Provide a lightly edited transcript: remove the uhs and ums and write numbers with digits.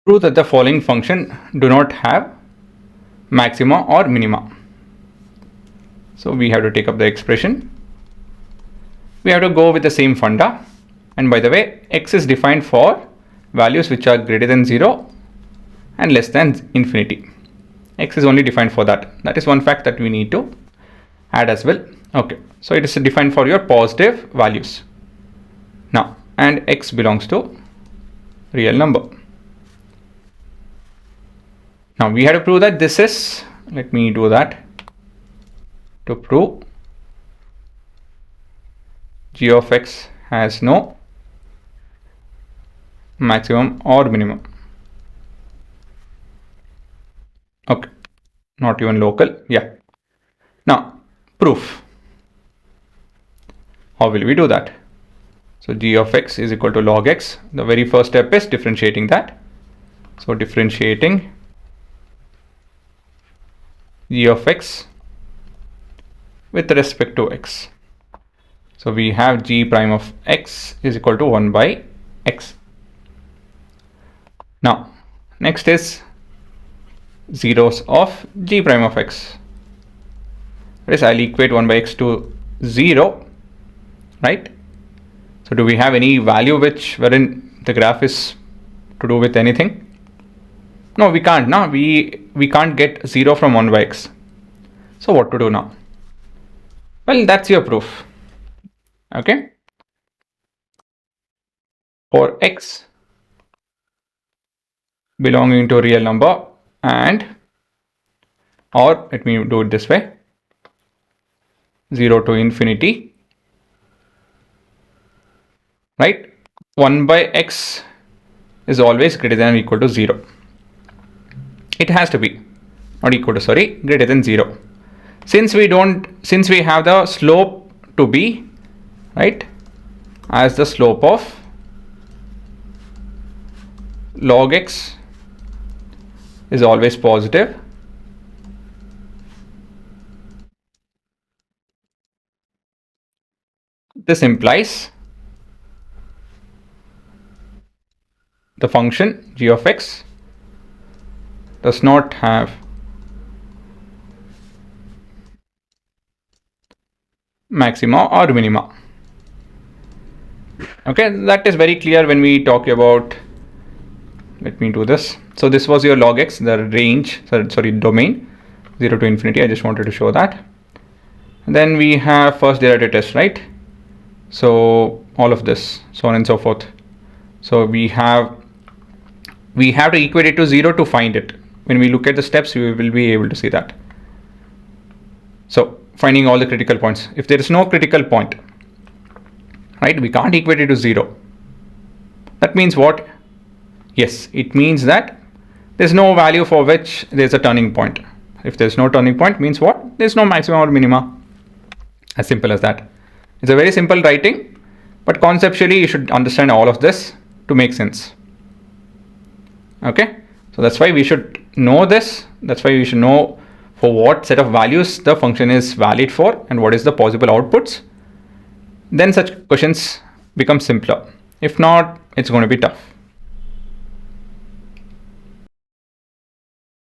Prove that the following function do not have maxima or minima. So we have to take up the expression. We have to go with the same funda, and by the way, x is defined for values which are greater than 0 and less than infinity. X is only defined for that. That is one fact that we need to add as well. Okay, so it is defined for your positive values now, and x belongs to real number. Now we have to prove that this is, let me do that. To prove g of x has no maximum or minimum. Okay, not even local. Yeah. Now proof. How will we do that? So g of x is equal to log x. The very first step is differentiating that. So differentiating g of x with respect to x. So we have g prime of x is equal to 1 by x. Now next is zeros of g prime of x. That is, I'll equate 1 by x to 0, right? So do we have any value which wherein the graph is to do with anything? No, we can't. No, we can't get 0 from 1 by x. So what to do now? Well, that's your proof. Okay. For x belonging to a real number, and, or let me do it this way, 0 to infinity, right? 1 by x is always greater than or equal to 0. It has to be not equal to, sorry, greater than 0. Since we have the slope to be, right, as the slope of log x is always positive, this implies the function g of x does not have maxima or minima. Okay, that is very clear when we talk about, let me do this. So this was your log x, the range, sorry, domain 0 to infinity. I just wanted to show that. And then we have first derivative test, right? So all of this, so on and so forth. So we have to equate it to 0 to find it. When we look at the steps, we will be able to see that. So finding all the critical points. If there is no critical point, right, we can't equate it to 0. That means what? Yes, it means that there's no value for which there's a turning point. If there's no turning point, means what? There's no maximum or minima. As simple as that. It's a very simple writing, but conceptually you should understand all of this to make sense. Okay, so that's why we should know this. That's why we should know for what set of values the function is valid for and what is the possible outputs. Then such questions become simpler. If not, it's going to be tough.